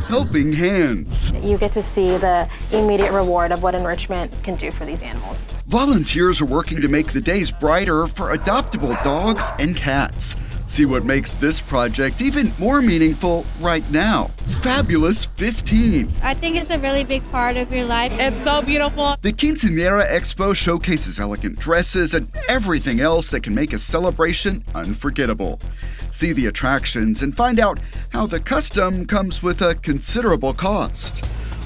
helping hands. You get to see the immediate reward of what Enrichment can do for these animals. Volunteers are working to make the days brighter for adoptable dogs and cats. See what makes this project even more meaningful right now. Fabulous 15. I think it's a really big part of your life. It's so beautiful. The Quinceañera Expo showcases elegant dresses and everything else that can make a celebration unforgettable. See the attractions and find out how the custom comes with a considerable cost.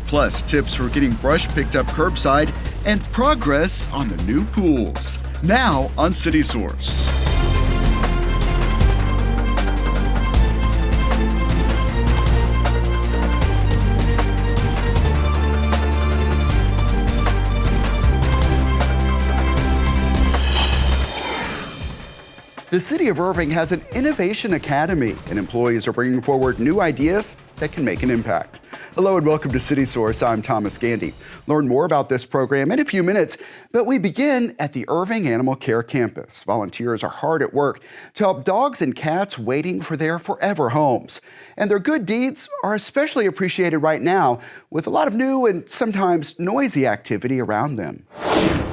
Plus, tips for getting brush picked up curbside and progress on the new pools. Now on City Source. The City of Irving has an Innovation Academy, and employees are bringing forward new ideas that can make an impact. Hello and welcome to City Source. I'm Thomas Gandy. Learn more about this program in a few minutes, but we begin at the Irving Animal Care Campus. Volunteers are hard at work to help dogs and cats waiting for their forever homes. And their good deeds are especially appreciated right now with a lot of new and sometimes noisy activity around them.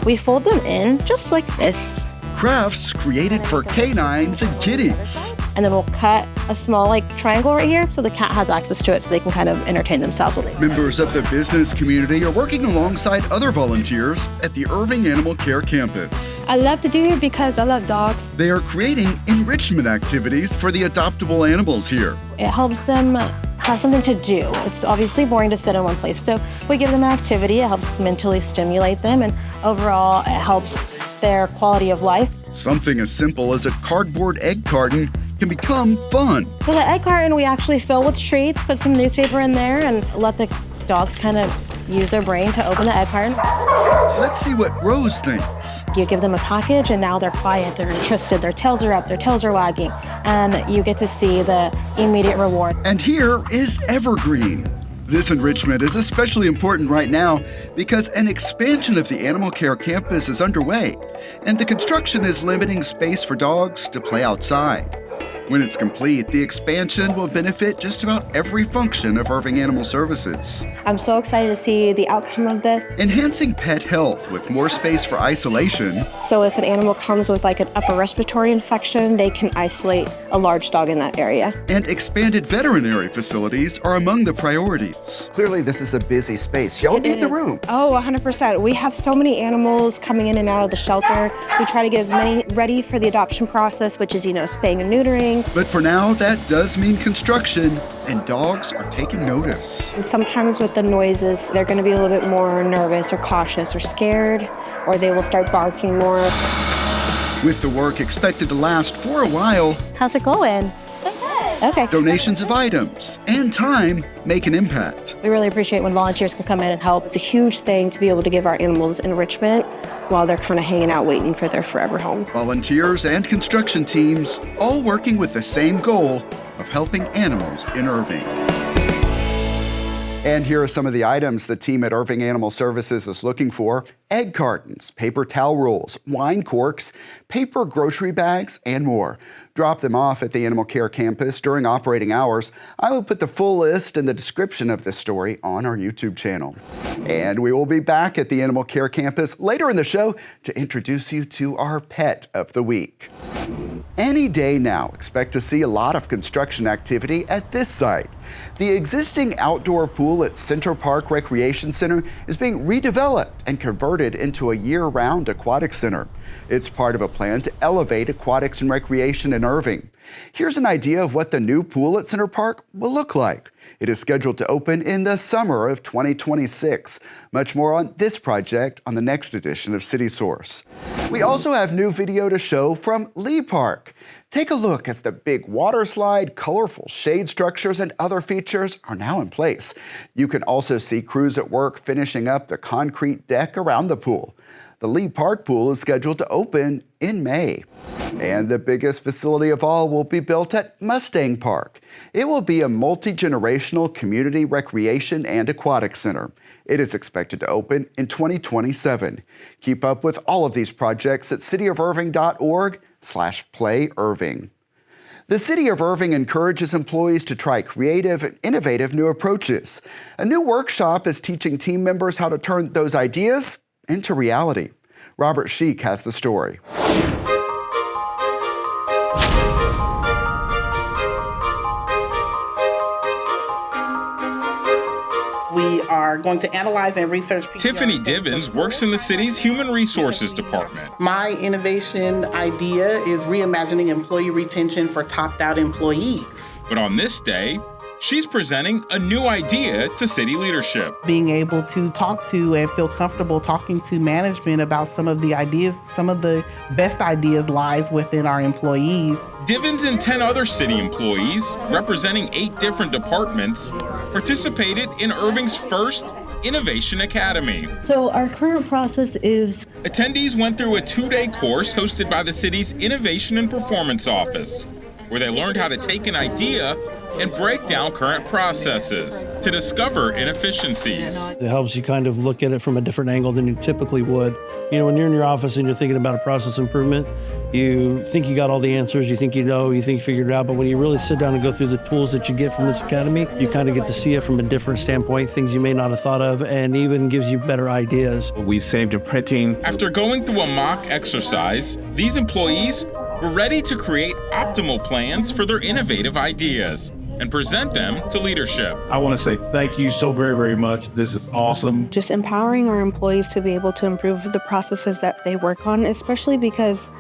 We fold them in just like this. Crafts created for canines and kitties. And then we'll cut a small triangle right here so the cat has access to it so they can kind of entertain themselves with it. Members of the business community are working alongside other volunteers at the Irving Animal Care Campus. I love to do it because I love dogs. They are creating enrichment activities for the adoptable animals here. It helps them have something to do. It's obviously boring to sit in one place. So we give them an activity, it helps mentally stimulate them, and overall it helps their quality of life. Something as simple as a cardboard egg carton can become fun. So the egg carton we actually fill with treats, put some newspaper in there, and let the dogs kind of use their brain to open the egg carton. Let's see what Rose thinks. You give them a package and now they're quiet, they're interested, their tails are up, their tails are wagging, and you get to see the immediate reward. And here is Evergreen. This enrichment is especially important right now because an expansion of the Animal Care Campus is underway, and the construction is limiting space for dogs to play outside. When it's complete, the expansion will benefit just about every function of Irving Animal Services. I'm so excited to see the outcome of this. Enhancing pet health with more space for isolation. So if an animal comes with an upper respiratory infection, they can isolate a large dog in that area. And expanded veterinary facilities are among the priorities. Clearly, this is a busy space. Y'all need the room. Oh, 100%. We have so many animals coming in and out of the shelter. We try to get as many ready for the adoption process, which is, spaying and neutering. But for now, that does mean construction, and dogs are taking notice. And sometimes with the noises, they're going to be a little bit more nervous or cautious or scared, or they will start barking more. With the work expected to last for a while, how's it going? Okay. Donations of items and time make an impact. We really appreciate when volunteers can come in and help. It's a huge thing to be able to give our animals enrichment while they're kind of hanging out waiting for their forever home. Volunteers and construction teams all working with the same goal of helping animals in Irving. And here are some of the items the team at Irving Animal Services is looking for: egg cartons, paper towel rolls, wine corks, paper grocery bags, and more. Drop them off at the Animal Care Campus during operating hours. I will put the full list and the description of this story on our YouTube channel. And we will be back at the Animal Care Campus later in the show to introduce you to our pet of the week. Any day now, expect to see a lot of construction activity at this site. The existing outdoor pool at Center Park Recreation Center is being redeveloped and converted into a year-round aquatic center. It's part of a plan to elevate aquatics and recreation in Irving. Here's an idea of what the new pool at Center Park will look like. It is scheduled to open in the summer of 2026. Much more on this project on the next edition of City Source. We also have new video to show from Lee Park. Take a look as the big water slide, colorful shade structures, and other features are now in place. You can also see crews at work finishing up the concrete deck around the pool. The Lee Park pool is scheduled to open in May. And the biggest facility of all will be built at Mustang Park. It will be a multi-generational community recreation and aquatic center. It is expected to open in 2027. Keep up with all of these projects at cityofirving.org/playirving. The city of Irving encourages employees to try creative and innovative new approaches. A new workshop is teaching team members how to turn those ideas into reality. Robert Sheik has the story. We are going to analyze and research. Tiffany Divins works in the city's Human Resources Department. My innovation idea is reimagining employee retention for topped-out employees. But on this day, she's presenting a new idea to city leadership. Being able to talk to and feel comfortable talking to management about some of the ideas, some of the best ideas lies within our employees. Divins and 10 other city employees, representing 8 different departments, participated in Irving's first Innovation Academy. So our current process is... Attendees went through a 2-day course hosted by the city's Innovation and Performance Office, where they learned how to take an idea and break down current processes to discover inefficiencies. It helps you kind of look at it from a different angle than you typically would. You know, when you're in your office and you're thinking about a process improvement, you think you got all the answers, you think you know, you think you figured it out, but when you really sit down and go through the tools that you get from this academy, you kind of get to see it from a different standpoint, things you may not have thought of, and even gives you better ideas. We saved in printing. After going through a mock exercise, these employees were ready to create optimal plans for their innovative ideas and present them to leadership. I want to say thank you so very, very much. This is awesome. Just empowering our employees to be able to improve the processes that they work on, especially because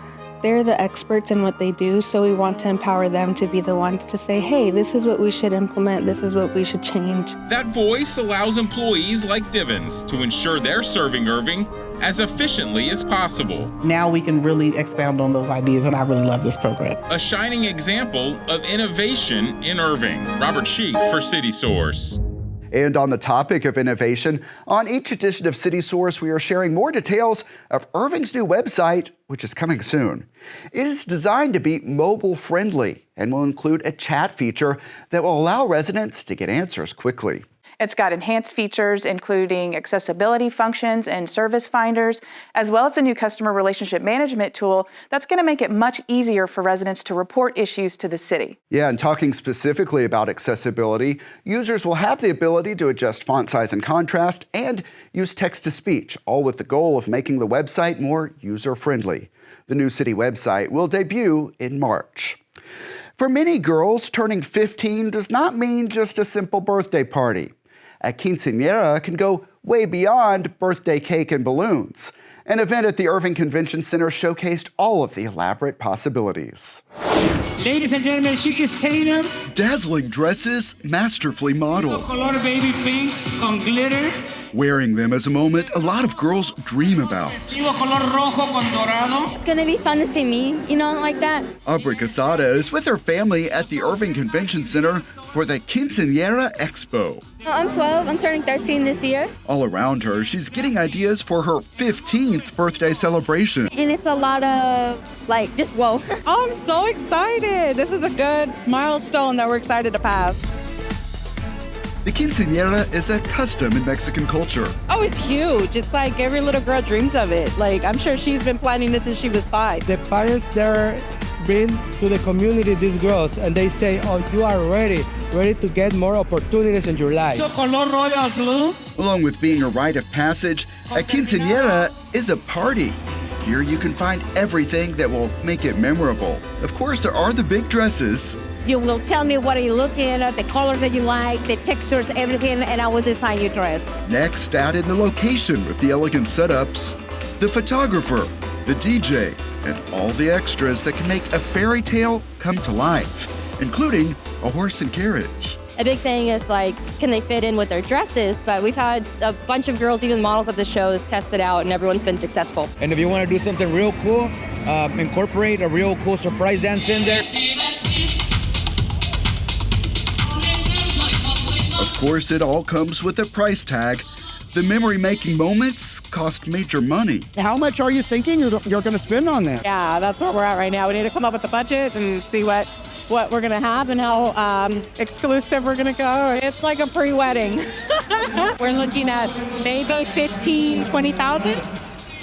they're the experts in what they do. So we want to empower them to be the ones to say, hey, this is what we should implement. This is what we should change. That voice allows employees like Divins to ensure they're serving Irving as efficiently as possible. Now we can really expound on those ideas, and I really love this program. A shining example of innovation in Irving. Robert Sheik for City Source. And on the topic of innovation, on each edition of City Source, we are sharing more details of Irving's new website, which is coming soon. It is designed to be mobile-friendly and will include a chat feature that will allow residents to get answers quickly. It's got enhanced features, including accessibility functions and service finders, as well as a new customer relationship management tool that's going to make it much easier for residents to report issues to the city. Yeah, and talking specifically about accessibility, users will have the ability to adjust font size and contrast and use text-to-speech, all with the goal of making the website more user-friendly. The new city website will debut in March. For many girls, turning 15 does not mean just a simple birthday party. A quinceañera can go way beyond birthday cake and balloons. An event at the Irving Convention Center showcased all of the elaborate possibilities. Ladies and gentlemen, Chicas Tatum. Dazzling dresses, masterfully modeled. Color baby pink con glitter. Wearing them is a moment a lot of girls dream about. Color rojo con dorado. It's gonna be fun to see me, like that. Aubrey Casada is with her family at the Irving Convention Center for the Quinceañera Expo. I'm 12, I'm turning 13 this year. All around her, she's getting ideas for her 15th birthday celebration. And it's a lot of, just whoa. I'm so excited. This is a good milestone that we're excited to pass. The quinceañera is a custom in Mexican culture. Oh, it's huge. It's like every little girl dreams of it. I'm sure she's been planning this since she was 5. The parents there bring to the community these girls, and they say, oh, you are ready to get more opportunities in your life. So color royal blue. Along with being a rite of passage, a quinceañera is a party. Here you can find everything that will make it memorable. Of course, there are the big dresses. You will tell me what are you looking at, the colors that you like, the textures, everything, and I will design your dress. Next, add in the location with the elegant setups, the photographer, the DJ, and all the extras that can make a fairy tale come to life, including a horse and carriage. A big thing is can they fit in with their dresses? But we've had a bunch of girls, even models at the shows, test it out, and everyone's been successul. And if you want to do something real cool, incorporate a real cool surprise dance in there. Of course, it all comes with a price tag. The memory-making moments cost major money. How much are you thinking you're going to spend on that? Yeah, that's where we're at right now. We need to come up with a budget and see what we're going to have and how exclusive we're going to go. It's like a pre-wedding. We're looking at maybe 15,000, 20,000.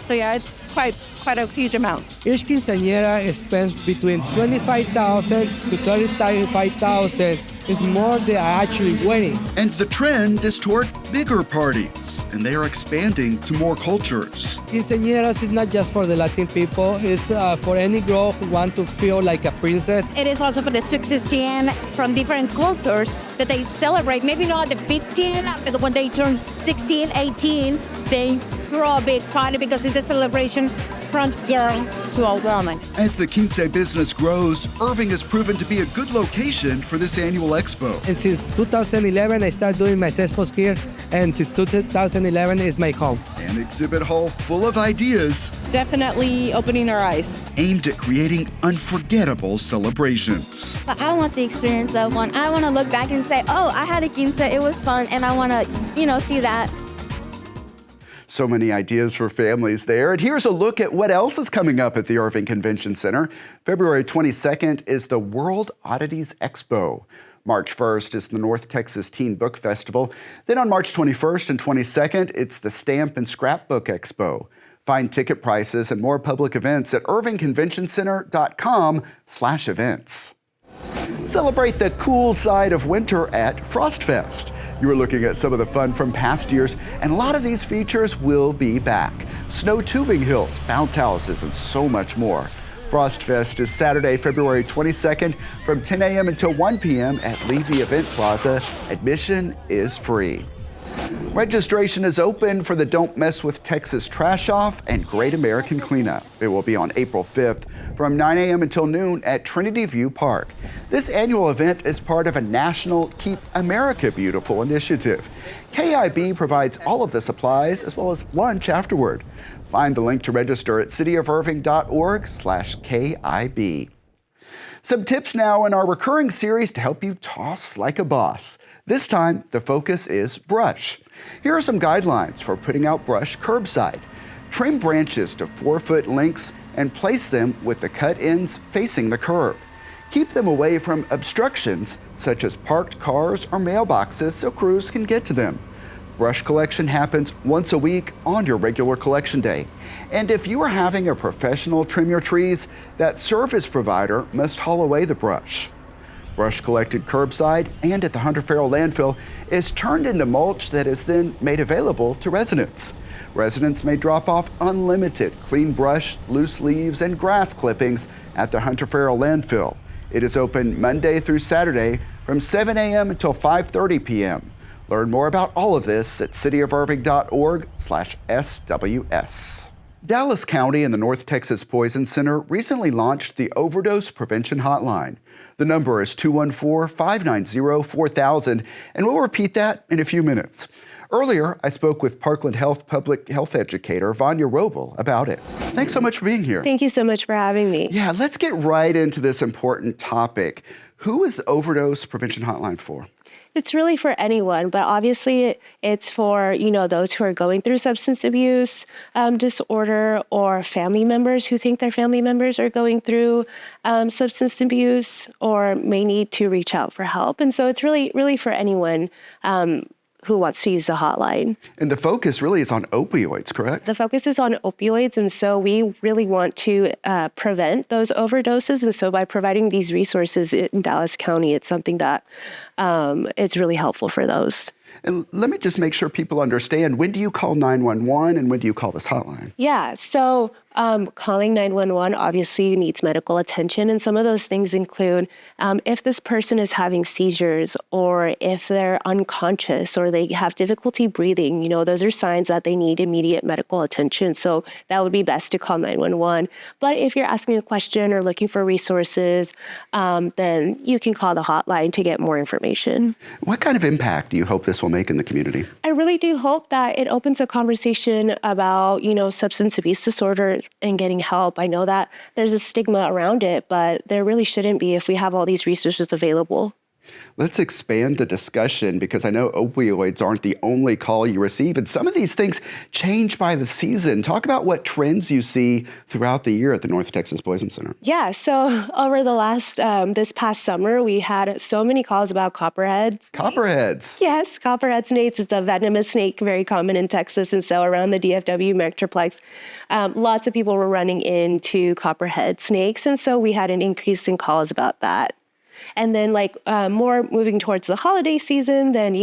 So yeah, quite a huge amount. Each quinceañera spends between $25,000 to $35,000. It's more than actually winning. And the trend is toward bigger parties, and they are expanding to more cultures. Quinceañeras is not just for the Latin people, it's for any girl who wants to feel like a princess. It is also for the 16 from different cultures that they celebrate. Maybe not the 15, but when they turn 16, 18, they throw a big party because it's a celebration from girl to old woman. As the Quince business grows, Irving has proven to be a good location for this annual expo. And since 2011, I started doing my expos here, and since 2011 is my home. An exhibit hall full of ideas. Definitely opening our eyes. Aimed at creating unforgettable celebrations. But I want the experience of one. I want to look back and say, oh, I had a quince, it was fun, and I want to, see that. So many ideas for families there. And here's a look at what else is coming up at the Irving Convention Center. February 22nd is the World Oddities Expo. March 1st is the North Texas Teen Book Festival. Then on March 21st and 22nd, it's the Stamp and Scrapbook Expo. Find ticket prices and more public events at irvingconventioncenter.com/events. Celebrate the cool side of winter at FrostFest. You are looking at some of the fun from past years, and a lot of these features will be back. Snow tubing hills, bounce houses, and so much more. FrostFest is Saturday, February 22nd from 10 a.m. until 1 p.m. at Levy Event Plaza. Admission is free. Registration is open for the Don't Mess with Texas Trash Off and Great American Cleanup. It will be on April 5th from 9 a.m. until noon at Trinity View Park. This annual event is part of a national Keep America Beautiful initiative. KIB provides all of the supplies as well as lunch afterward. Find the link to register at cityofirving.org/KIB. Some tips now in our recurring series to help you toss like a boss. This time, the focus is brush. Here are some guidelines for putting out brush curbside. Trim branches to 4-foot lengths and place them with the cut ends facing the curb. Keep them away from obstructions such as parked cars or mailboxes so crews can get to them. Brush collection happens once a week on your regular collection day. And if you are having a professional trim your trees, that service provider must haul away the brush. Brush collected curbside and at the Hunter Farrell landfill is turned into mulch that is then made available to residents. Residents may drop off unlimited clean brush, loose leaves, and grass clippings at the Hunter Farrell landfill. It is open Monday through Saturday from 7 a.m. until 5:30 p.m. Learn more about all of this at cityofirving.org/SWS. Dallas County and the North Texas Poison Center recently launched the Overdose Prevention Hotline. The number is 214-590-4000, and we'll repeat that in a few minutes. Earlier, I spoke with Parkland Health public health educator Vanya Robel about it. Thanks so much for being here. Thank you so much for having me. Yeah, let's get right into this important topic. Who is the Overdose Prevention Hotline for? It's really for anyone, but obviously it's for, those who are going through substance abuse disorder or family members who think their family members are going through substance abuse or may need to reach out for help. And so it's really for anyone who wants to use the hotline. And the focus really is on opioids, correct? The focus is on opioids, and so we really want to prevent those overdoses. And so by providing these resources in Dallas County, it's something that it's really helpful for those. And let me just make sure people understand, when do you call 911 and when do you call this hotline? Yeah, so calling 911 obviously needs medical attention, and some of those things include if this person is having seizures or if they're unconscious or they have difficulty breathing, those are signs that they need immediate medical attention. So that would be best to call 911. But if you're asking a question or looking for resources, then you can call the hotline to get more information. What kind of impact do you hope this will make in the community? I really do hope that it opens a conversation about, substance abuse disorder and getting help. I know that there's a stigma around it, but there really shouldn't be if we have all these resources available. Let's expand the discussion because I know opioids aren't the only call you receive, and some of these things change by the season. Talk about what trends you see throughout the year at the North Texas Poison Center. Yeah, so over the last, this past summer, we had so many calls about copperheads. Copperheads? Yes, copperhead snakes. It's a venomous snake, very common in Texas, and so around the DFW Metroplex, lots of people were running into copperhead snakes, and so we had an increase in calls about that. And then more moving towards the holiday season, then,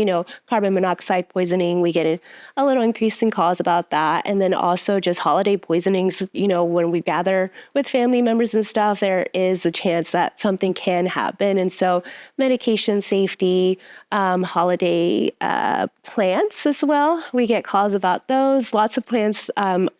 carbon monoxide poisoning, we get a little increase in calls about that. And then also just holiday poisonings, when we gather with family members and stuff, there is a chance that something can happen. And so medication safety, holiday plants as well, we get calls about those. Lots of plants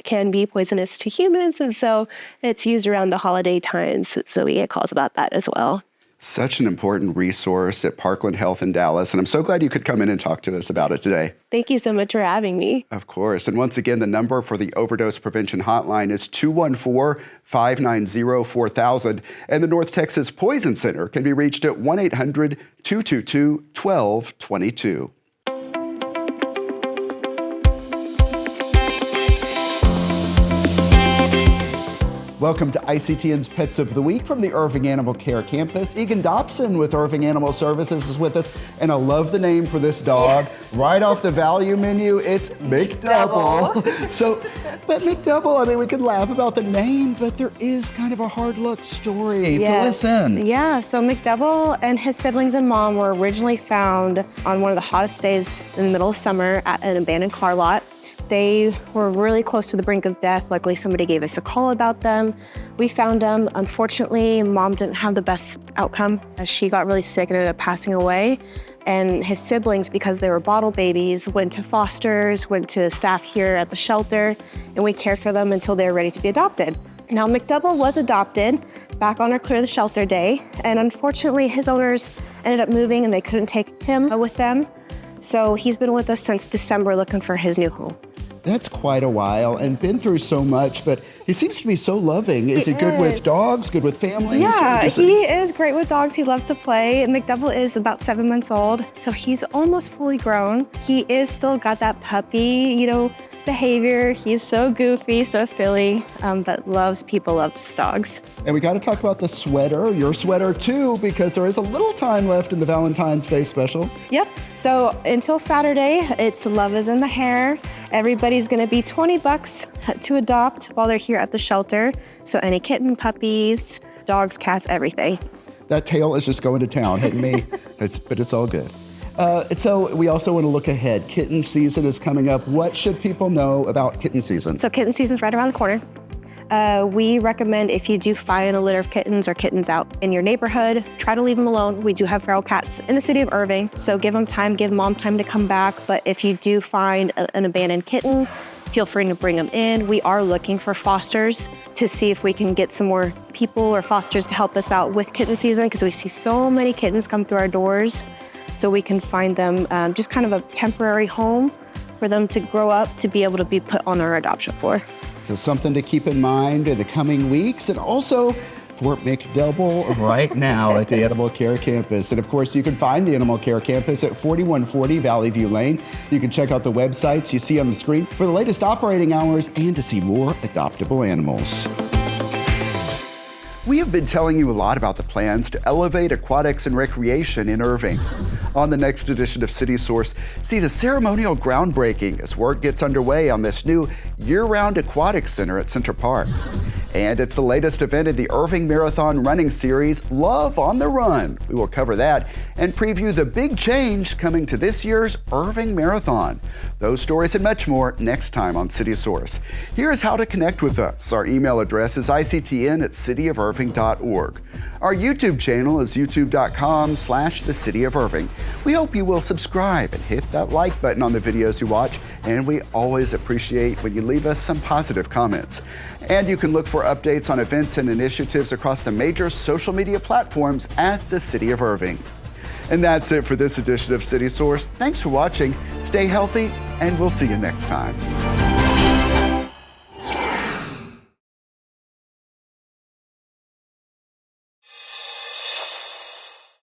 can be poisonous to humans. And so it's used around the holiday times. So we get calls about that as well. Such an important resource at Parkland Health in Dallas, and I'm so glad you could come in and talk to us about it today. Thank you so much for having me. Of course. And once again, the number for the overdose prevention hotline is 214-590-4000, and the North Texas Poison Center can be reached at 1-800-222-1222. Welcome to ICTN's Pets of the Week from the Irving Animal Care Campus. Egan Dobson with Irving Animal Services is with us, and I love the name for this dog. Right off the value menu, it's McDouble. But McDouble, we could laugh about the name, but there is kind of a hard look story. Yes. Fill us in. Yeah, so McDouble and his siblings and mom were originally found on one of the hottest days in the middle of summer at an abandoned car lot. They were really close to the brink of death. Luckily, somebody gave us a call about them. We found them. Unfortunately, mom didn't have the best outcome as she got really sick and ended up passing away. And his siblings, because they were bottle babies, went to fosters, went to staff here at the shelter, and we cared for them until they were ready to be adopted. Now, McDouble was adopted back on our Clear the Shelter day, and unfortunately, his owners ended up moving and they couldn't take him with them. So he's been with us since December looking for his new home. That's quite a while and been through so much, but he seems to be so loving. Is he good with dogs, good with families? Yeah, he is great with dogs. He loves to play. McDouble is about 7 months old, so he's almost fully grown. He is still got that puppy, behavior. He's so goofy, so silly, but loves people, loves dogs. And we got to talk about the sweater, your sweater too, because there is a little time left in the Valentine's Day special. Yep. So until Saturday, it's Love is in the Hair. Everybody's going to be $20 to adopt while they're here at the shelter. So any kitten, puppies, dogs, cats, everything. That tail is just going to town, hitting me. But it's all good. So we also want to look ahead. Kitten season is coming up. What should people know about kitten season? So kitten season's right around the corner. We recommend if you do find a litter of kittens or kittens out in your neighborhood, try to leave them alone. We do have feral cats in the city of Irving, so give them time, give mom time to come back. But if you do find an abandoned kitten, feel free to bring them in. We are looking for fosters to see if we can get some more people or fosters to help us out with kitten season, because we see so many kittens come through our doors. So we can find them just kind of a temporary home for them to grow up to be able to be put on our adoption floor. So something to keep in mind in the coming weeks, and also for McDouble right now at the Animal Care Campus. And of course, you can find the Animal Care Campus at 4140 Valley View Lane. You can check out the websites you see on the screen for the latest operating hours and to see more adoptable animals. We have been telling you a lot about the plans to elevate aquatics and recreation in Irving. On the next edition of City Source, see the ceremonial groundbreaking as work gets underway on this new year-round aquatic center at Center Park. And it's the latest event in the Irving Marathon running series, Love on the Run. We will cover that and preview the big change coming to this year's Irving Marathon. Those stories and much more next time on City Source. Here's how to connect with us. Our email address is ictn@cityofirving.org. Our YouTube channel is youtube.com/thecityofirving. We hope you will subscribe and hit that like button on the videos you watch, and we always appreciate when you leave us some positive comments. And you can look for updates on events and initiatives across the major social media platforms at the City of Irving. And that's it for this edition of City Source. Thanks for watching, stay healthy, and we'll see you next time.